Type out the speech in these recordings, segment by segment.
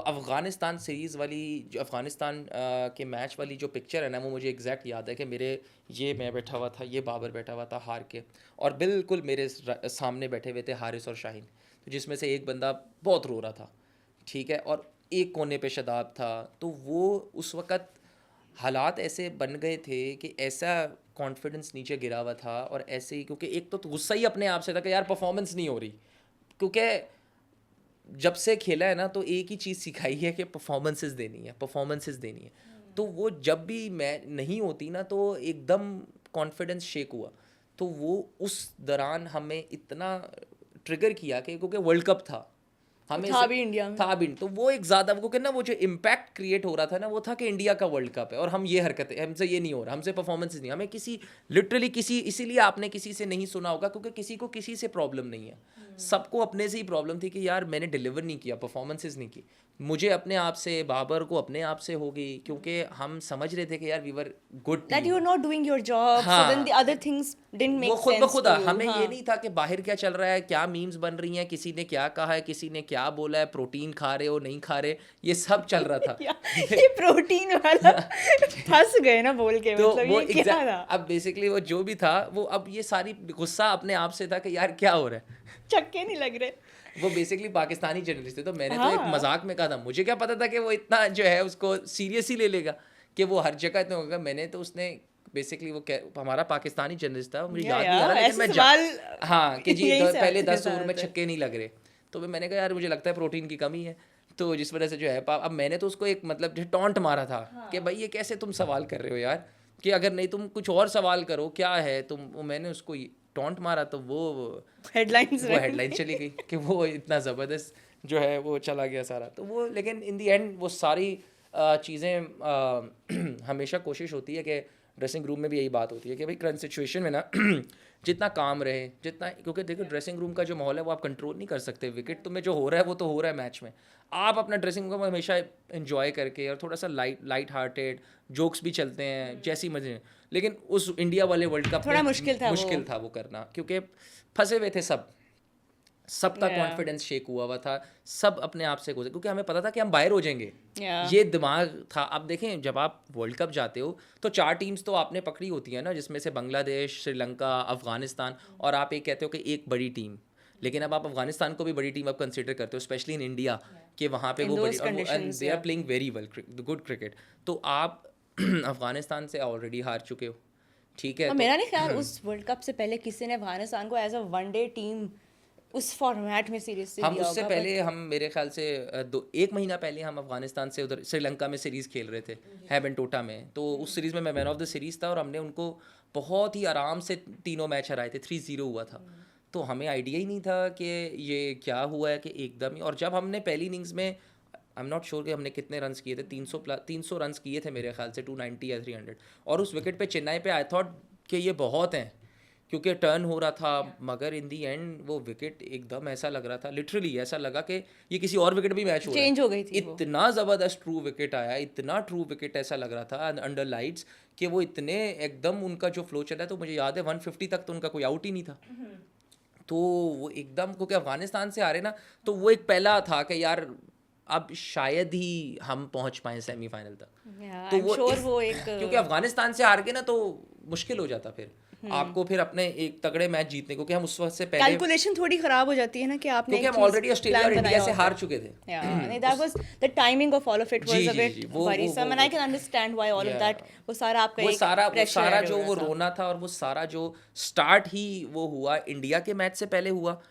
Afghanistan series वाली जो अफ़गानिस्तान के मैच वाली जो पिक्चर है ना, वो मुझे एग्जैक्ट याद है कि मैं बैठा हुआ था, ये बाबर बैठा हुआ था हार के, और बिल्कुल मेरे सामने बैठे हुए थे हारिस और शाहीन, तो जिसमें से एक बंदा बहुत रो रहा था, ठीक है, और एक कोने पे शदाब था। तो वो उस वक़्त हालात ऐसे बन गए थे कि ऐसा कॉन्फिडेंस नीचे गिरा हुआ था, और ऐसे ही क्योंकि एक तो गुस्सा ही अपने आप से था कि यार परफॉर्मेंस नहीं हो रही, क्योंकि जब से खेला है ना तो एक ही चीज़ सिखाई है कि परफॉर्मेंसेस देनी है। तो वो जब भी मैं नहीं होती ना तो एकदम कॉन्फिडेंस शेक हुआ। तो वो उस दौरान हमें इतना ट्रिगर किया कि क्योंकि वर्ल्ड कप था, हमें था भी इंडिया में। था भी, तो वो एक ज़्यादा वो कहना, वो जो इम्पैक्ट क्रिएट हो रहा था ना, वो था कि इंडिया का वर्ल्ड कप है और हम ये हरकतें, हमसे ये नहीं हो रहा, हमसे परफॉर्मेंस नहीं, हमें किसी लिटरली किसी, इसीलिए आपने किसी से नहीं सुना होगा क्योंकि किसी को किसी से प्रॉब्लम नहीं है, सबको अपने से ही प्रॉब्लम थी कि यार मैंने डिलीवर नहीं किया, परफॉर्मेंसेज नहीं की, मुझे अपने आप से, बाबर को अपने आप से होगी, क्योंकि हम समझ रहे थे कि यार we were good That team. you are not doing your job, so then the हाँ, other things didn't वो make खुद ब sense खुद to you. हमें ये हाँ. नहीं था कि बाहर क्या चल रहा है, क्या मीम्स बन रही हैं, किसी ने क्या कहा है, किसी ने क्या बोला है, प्रोटीन खा रहे हो नहीं खा रहे, ये सब चल रहा था। ये प्रोटीन वाला फंस गए ना बोल के, तो मतलब वो ये क्या था? अब बेसिकली वो जो भी था, वो अब ये सारी गुस्सा अपने आप से था कि यार क्या हो रहा है। चक्के नहीं लग रहे। वो बेसिकली पाकिस्तानी जर्नलिस्ट थे, तो मैंने तो एक हाँ मजाक में कहा था, मुझे क्या पता था कि वो इतना जो है उसको सीरियस ही ले लेगा, कि वो हर जगह इतना होगा। मैंने तो उसने बेसिकली हमारा पाकिस्तानी जर्नलिस्ट था, मुझे याद नहीं आ रहा, लेकिन ऐसे मैं सवाल हाँ कि जी यहीं से पहले आते 10 के ओवर में साथ है। छक्के नहीं लग रहे, तो मैंने कहा यार मुझे लगता है प्रोटीन की कमी है, तो जिस वजह से जो है अब मैंने तो उसको एक मतलब जो टॉन्ट मारा था कि भाई ये कैसे तुम सवाल कर रहे हो यार, कि अगर नहीं तुम कुछ और सवाल करो क्या है तुम, मैंने उसको टॉन्ट मारा, तो हेडलाइंस वो हेडलाइन चली गई कि वो इतना ज़बरदस्त जो है वो चला गया सारा। तो वो लेकिन इन दी एंड वो सारी चीज़ें हमेशा कोशिश होती है कि ड्रेसिंग रूम में भी यही बात होती है कि भाई करंट सिचुएशन में ना जितना काम रहे, जितना, क्योंकि देखो ड्रेसिंग रूम का जो माहौल है वो आप कंट्रोल नहीं कर सकते, विकेट तुम्हें जो हो रहा है वो तो हो रहा है मैच में, आप अपना ड्रेसिंग रूम हमेशा इन्जॉय करके और थोड़ा सा लाइट हार्टेड जोक्स भी चलते हैं जैसी मजे, लेकिन उस इंडिया वाले वर्ल्ड कप में थोड़ा मुश्किल था वो करना, क्योंकि फंसे हुए थे सबका Yeah. कॉन्फिडेंस शेक हुआ हुआ था, सब अपने आप से गुजरे, क्योंकि हमें पता था कि हम बाहर हो जाएंगे, Yeah. ये दिमाग था। अब देखें जब आप वर्ल्ड कप जाते हो तो 4 टीम्स तो आपने पकड़ी होती है ना, जिसमें से बांग्लादेश, श्रीलंका, अफगानिस्तान, और आप एक कहते हो कि एक बड़ी टीम, लेकिन अब आप अफगानिस्तान को भी बड़ी टीम अब कंसिडर करते हो, स्पेशली इन इंडिया, कि वहाँ पे In वो बड़ी, those और वो and conditions, they are yeah. Playing very well, good cricket, तो आप अफगानिस्तान से ऑलरेडी हार चुके हो, ठीक है। और तो मेरा नहीं ख्याल उस वर्ल्ड कप से पहले किसी ने अफगानिस्तान को एज अ वनडे टीम उस फॉर्मेट में सीरीज हम दिया उससे होगा, पहले, हम मेरे ख्याल से एक महीना पहले हम अफगानिस्तान से उधर श्रीलंका में सीरीज़ खेल रहे थे हैबेंटोटा में, तो उस सीरीज़ में मैं मैन ऑफ द सीरीज़ था और हमने उनको बहुत ही आराम से तीनों मैच हराए थे, 3-0 हुआ था। तो हमें आइडिया ही नहीं था कि ये क्या हुआ है कि एकदम ही, और जब हमने पहली इनिंग्स में, आई एम नॉट श्योर कि हमने कितने रन्स किए थे, 300 रन्स किए थे मेरे ख्याल से, 290 या 300, और उस विकेट पे चेन्नई पे आई थॉट कि ये बहुत हैं, क्योंकि टर्न हो रहा था, मगर इन दी एंड वो विकेट एकदम ऐसा लग रहा था, लिटरली ऐसा लगा कि ये किसी और विकेट भी मैच हो रहा है, चेंज हो गई थी वो। इतना ज़बरदस्त ट्रू विकेट आया, इतना ट्रू विकेट ऐसा लग रहा था अंडर लाइट्स, कि वो इतने एकदम उनका जो फ्लो चला है, तो मुझे याद है 150 तक तो उनका कोई आउट ही नहीं था। तो वो एकदम, क्योंकि अफगानिस्तान से आ रहे ना, तो वो एक पहला था कि यार अब शायद ही हम पहुंच पाए सेमीफाइनल तक, Yeah, तो I'm वो sure वो एक क्योंकि अफगानिस्तान से हार गए ना तो मुश्किल हो जाता फिर आपको फिर अपने एक तगड़े मैच जीतने, क्योंकि हम उस वक्त से पहले, कैलकुलेशन थोड़ी खराब हो जाती है ना कि आपने क्योंकि एक हम चीज ऑलरेडी ऑस्ट्रेलिया प्लान और इंडिया बनाया से होता हार है। चुके थे। Yeah, that was the timing of all of it ji was a ji bit जी, वो worrisome and I can understand why all of Yeah. that, वो सारा आपका वो एक सारा pressure add हो जो रहा वो था। रोना था, और वो सारा जो स्टार्ट ही वो हुआ इंडिया के मैच से पहले हुआ,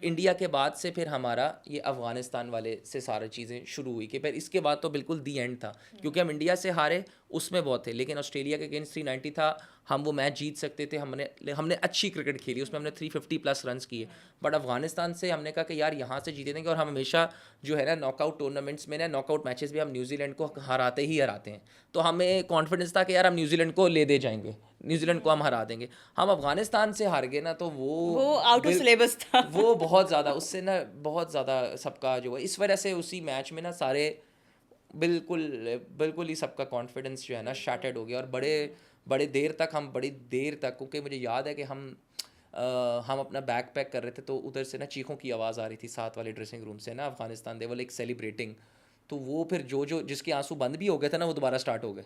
इंडिया के बाद से फिर हमारा ये अफगानिस्तान वाले से सारी चीज़ें शुरू हुई, कि फिर इसके बाद तो बिल्कुल दी एंड था, क्योंकि हम इंडिया से हारे उसमें बहुत थे, लेकिन ऑस्ट्रेलिया के अगेंस्ट 390 था, हम वो मैच जीत सकते थे, हमने अच्छी क्रिकेट खेली, उसमें हमने 350 प्लस रन्स किए, बट अफगानिस्तान से हमने कहा कि यार यहाँ से जीते देंगे, और हम हमेशा जो है ना नॉकआउट टूर्नामेंट्स में ना, नॉकआउट मैचेस भी हम न्यूजीलैंड को हराते ही हराते हैं, तो हमें कॉन्फिडेंस था कि यार हम न्यूजीलैंड को ले दे जाएंगे, न्यूजीलैंड को हम हरा देंगे। हम अफगानिस्तान से हार गए ना, तो वो आउट ऑफ सिलेबस था। वो बहुत ज़्यादा, उससे ना बहुत ज़्यादा सबका जो है, इस वजह से उसी मैच में ना सारे बिल्कुल बिल्कुल ही सबका कॉन्फिडेंस जो है ना शैटर्ड हो गया, और बड़े देर तक, क्योंकि मुझे याद है कि हम अपना बैग पैक कर रहे थे, तो उधर से ना चीखों की आवाज़ आ रही थी साथ वाले ड्रेसिंग रूम से ना, अफगानिस्तान दे वो लाइक सेलिब्रेटिंग, तो वो फिर जो जो जिसके आंसू बंद भी हो गए थे ना वो दोबारा स्टार्ट हो गए।